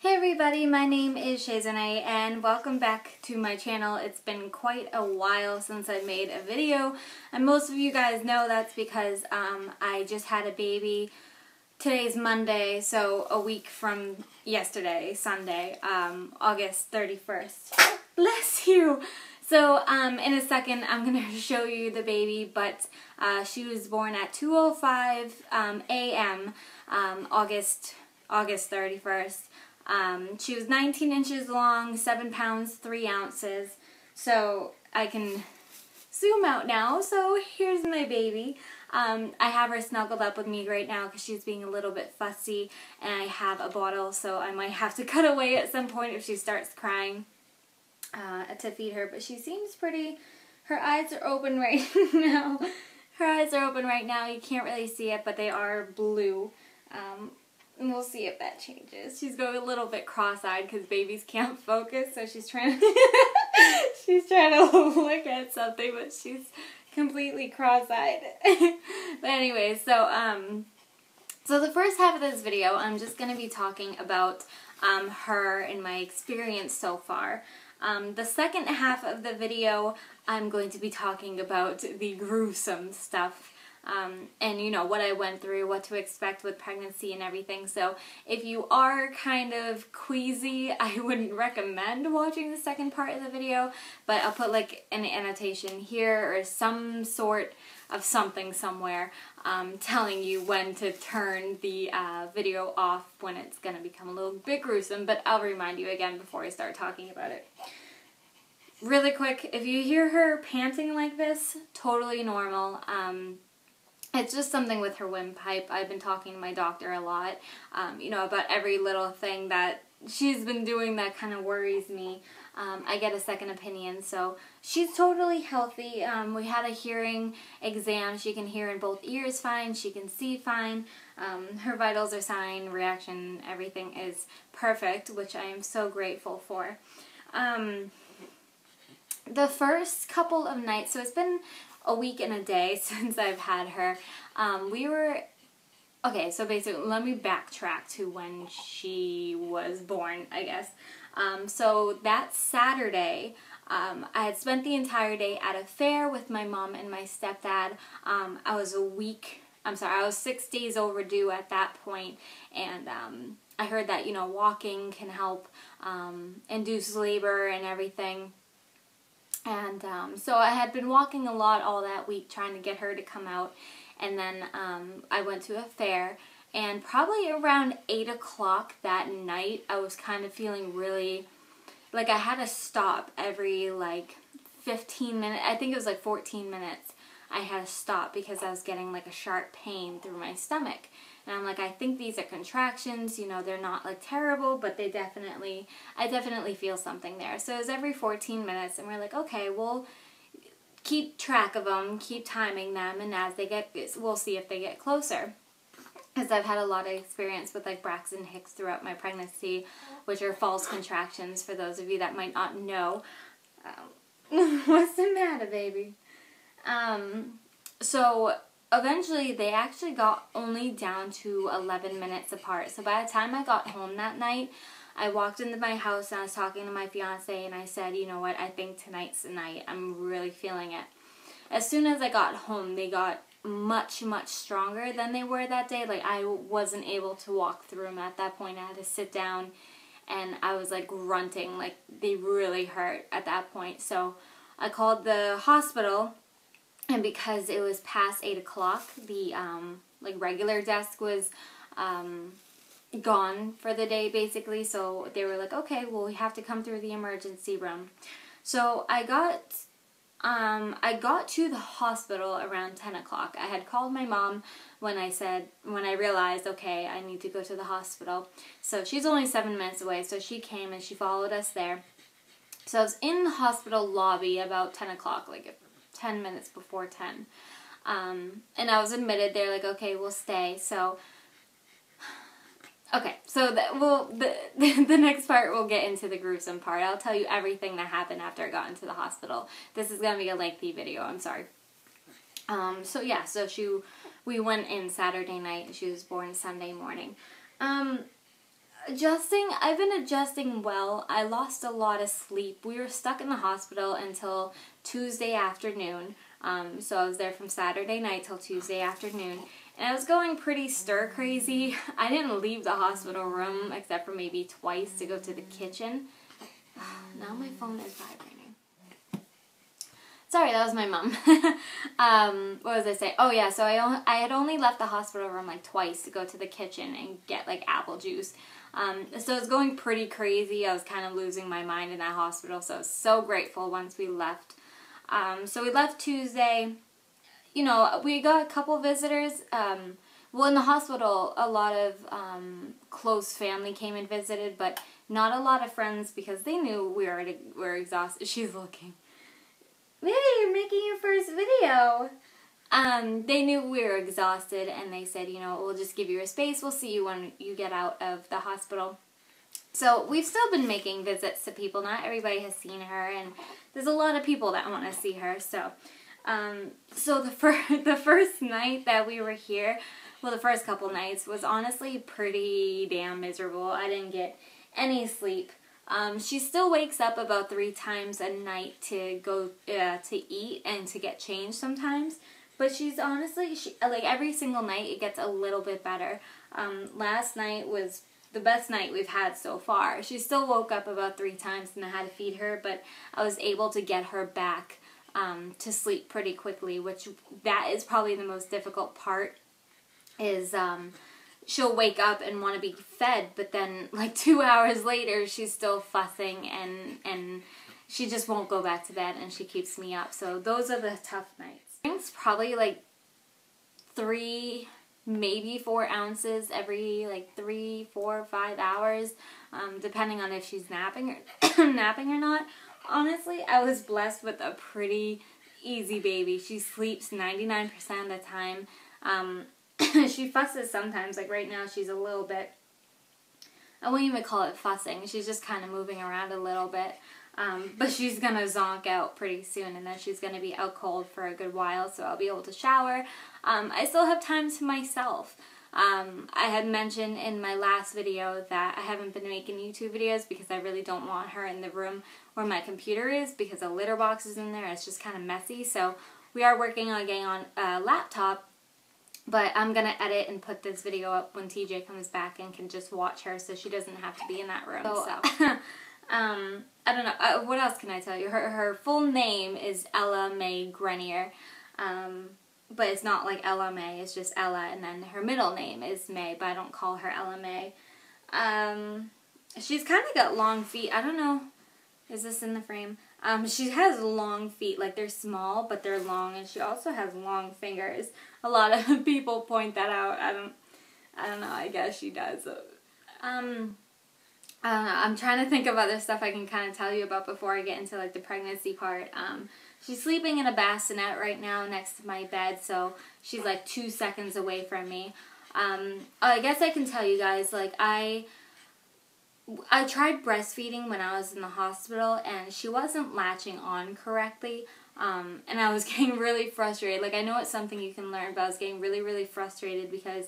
Hey everybody, my name is Shazanay and welcome back to my channel. It's been quite a while since I made a video, and most of you guys know that's because I just had a baby. Today's Monday, so a week from yesterday, Sunday, August 31st. Bless you! So in a second I'm going to show you the baby, but she was born at 2:05 a.m. August 31st. She was 19 inches long, 7 pounds, 3 ounces. So I can zoom out now. So here's my baby. I have her snuggled up with me right now because she's being a little bit fussy, and I have a bottle, so I might have to cut away at some point if she starts crying to feed her. But she seems pretty, her eyes are open right now. Her eyes are open right now. You can't really see it, but they are blue. And we'll see if that changes. She's going a little bit cross-eyed because babies can't focus, so she's trying to she's trying to look at something, but she's completely cross-eyed. But anyway, so the first half of this video, I'm just going to be talking about her and my experience so far. The second half of the video, I'm going to be talking about the gruesome stuff. And you know, what I went through, what to expect with pregnancy and everything. So if you are kind of queasy, I wouldn't recommend watching the second part of the video, but I'll put like an annotation here or some sort of something somewhere telling you when to turn the video off when it's going to become a little bit gruesome, but I'll remind you again before I start talking about it. Really quick, if you hear her panting like this, totally normal. It's just something with her windpipe. I've been talking to my doctor a lot, you know, about every little thing that she's been doing that kind of worries me. I get a second opinion, so she's totally healthy. We had a hearing exam. She can hear in both ears fine. She can see fine. Her vitals are fine. Reaction, everything is perfect, which I am so grateful for. The first couple of nights, so it's been a week and a day since I've had her. Okay, so basically, let me backtrack to when she was born, I guess. So that Saturday, I had spent the entire day at a fair with my mom and my stepdad. I was 6 days overdue at that point, and I heard that, you know, walking can help induce labor and everything. And so I had been walking a lot all that week trying to get her to come out, and then I went to a fair, and probably around 8 o'clock that night I was kind of feeling really, like I had to stop every like 15 minutes, I think it was like 14 minutes, I had to stop because I was getting like a sharp pain through my stomach. And I'm like, I think these are contractions, you know, they're not like terrible, but I definitely feel something there. So it was every 14 minutes, and we're like, okay, we'll keep track of them, keep timing them, and as they get, we'll see if they get closer. Because I've had a lot of experience with like Braxton Hicks throughout my pregnancy, which are false contractions for those of you that might not know. What's the matter, baby? So eventually, they actually got only down to 11 minutes apart. So by the time I got home that night, I walked into my house and I was talking to my fiance, and I said, you know what, I think tonight's the night. I'm really feeling it. As soon as I got home, they got much, much stronger than they were that day. Like, I wasn't able to walk through them at that point. I had to sit down, and I was like grunting. Like, they really hurt at that point. So I called the hospital. And because it was past 8 o'clock, the like regular desk was gone for the day, basically. So they were like, okay, well, we have to come through the emergency room. So I got to the hospital around 10 o'clock. I had called my mom when I realized, okay, I need to go to the hospital. So she's only 7 minutes away, so she came and she followed us there. So I was in the hospital lobby about 10 o'clock, like 10 minutes before 10. And I was admitted. They're like, okay, we'll stay. So, okay, so the next part, we'll get into the gruesome part. I'll tell you everything that happened after I got into the hospital. This is going to be a lengthy video, I'm sorry. So yeah, so we went in Saturday night, and she was born Sunday morning. Adjusting, I've been adjusting well. I lost a lot of sleep. We were stuck in the hospital until Tuesday afternoon. So I was there from Saturday night till Tuesday afternoon. And I was going pretty stir crazy. I didn't leave the hospital room except for maybe twice to go to the kitchen. Now my phone is vibrating. Sorry, that was my mom. What was I saying? Oh yeah, so I had only left the hospital room like twice to go to the kitchen and get like apple juice. So it was going pretty crazy. I was kind of losing my mind in that hospital, so I was so grateful once we left. So we left Tuesday. You know, we got a couple visitors. Well, in the hospital, a lot of close family came and visited, but not a lot of friends because they knew we were exhausted. She's looking. Maybe you're making your first video. They knew we were exhausted, and they said, you know, we'll just give you a space. We'll see you when you get out of the hospital. So we've still been making visits to people. Not everybody has seen her, and there's a lot of people that want to see her. So, the first night that we were here, well, the first couple nights was honestly pretty damn miserable. I didn't get any sleep. She still wakes up about 3 times a night to go to eat and to get changed sometimes. But she's honestly, like every single night it gets a little bit better. Last night was the best night we've had so far. She still woke up about 3 times and I had to feed her, but I was able to get her back to sleep pretty quickly, which that is probably the most difficult part is she'll wake up and want to be fed, but then like 2 hours later she's still fussing and she just won't go back to bed and she keeps me up. So those are the tough nights. It's probably like 3, maybe 4 ounces every like 3, 4, 5 hours, depending on if she's napping or not. Honestly, I was blessed with a pretty easy baby. She sleeps 99% of the time. She fusses sometimes, like right now she's a little bit, I wouldn't even call it fussing, she's just kind of moving around a little bit, but she's going to zonk out pretty soon, and then she's going to be out cold for a good while, so I'll be able to shower. I still have time to myself. I had mentioned in my last video that I haven't been making YouTube videos because I really don't want her in the room where my computer is because a litter box is in there, it's just kind of messy, so we are working on getting on a laptop. But I'm going to edit and put this video up when TJ comes back and can just watch her so she doesn't have to be in that room. So, I don't know. What else can I tell you? Her full name is Ella Mae Grenier. But it's not like Ella Mae. It's just Ella. And then her middle name is Mae, but I don't call her Ella Mae. She's kind of got long feet. I don't know. Is this in the frame? She has long feet, like they're small, but they're long, and she also has long fingers. A lot of people point that out. I don't know, I guess she does. I don't know, I'm trying to think of other stuff I can kind of tell you about before I get into like the pregnancy part. She's sleeping in a bassinet right now next to my bed, so she's like 2 seconds away from me. I guess I can tell you guys, like I tried breastfeeding when I was in the hospital, and she wasn't latching on correctly, and I was getting really frustrated. Like, I know it's something you can learn, but I was getting really, really frustrated because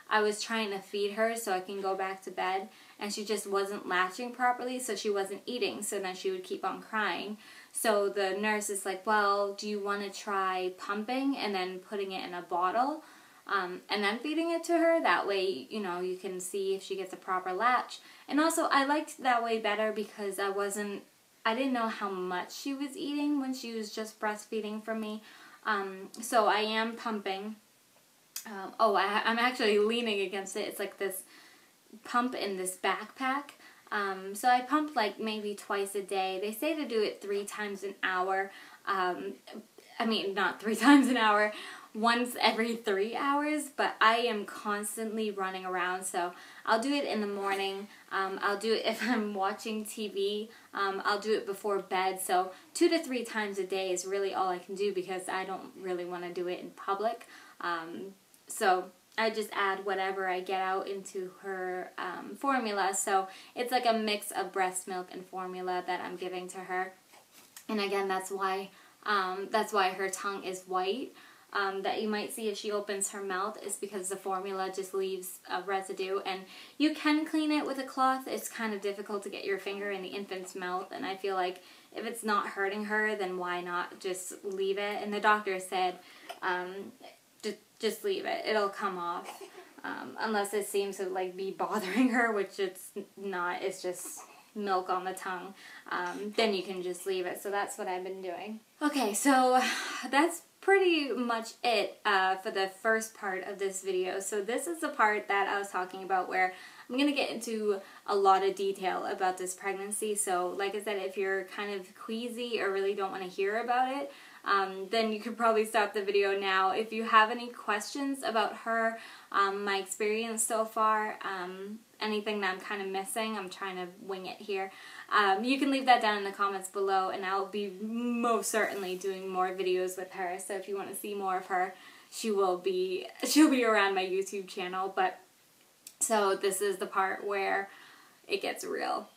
I was trying to feed her so I can go back to bed, and she just wasn't latching properly, so she wasn't eating, so then she would keep on crying. So the nurse is like, well, do you want to try pumping and then putting it in a bottle? And then feeding it to her. That way, you know, you can see if she gets a proper latch. And also, I liked that way better because I didn't know how much she was eating when she was just breastfeeding from me. So I am pumping. I'm actually leaning against it. It's like this pump in this backpack. So I pump like maybe twice a day. They say to do it 3 times an hour. I mean, not 3 times an hour. Once every 3 hours, but I am constantly running around, so I'll do it in the morning. I'll do it if I'm watching TV. I'll do it before bed, so 2 to 3 times a day is really all I can do because I don't really want to do it in public. So I just add whatever I get out into her formula, so it's like a mix of breast milk and formula that I'm giving to her. And again, that's why her tongue is white. that you might see if she opens her mouth is because the formula just leaves a residue, and you can clean it with a cloth. It's kind of difficult to get your finger in the infant's mouth, and I feel like if it's not hurting her, then why not just leave it? And the doctor said, just leave it. It'll come off. Unless it seems to like be bothering her, which it's not. It's just milk on the tongue. Then you can just leave it. So that's what I've been doing. Okay, so that's pretty much it for the first part of this video. So this is the part that I was talking about where I'm going to get into a lot of detail about this pregnancy. So like I said, if you're kind of queasy or really don't want to hear about it, then you could probably stop the video now. If you have any questions about her, my experience so far, anything that I'm kind of missing, I'm trying to wing it here, you can leave that down in the comments below, and I'll be most certainly doing more videos with her. So if you want to see more of her, she'll be around my YouTube channel. But so this is the part where it gets real.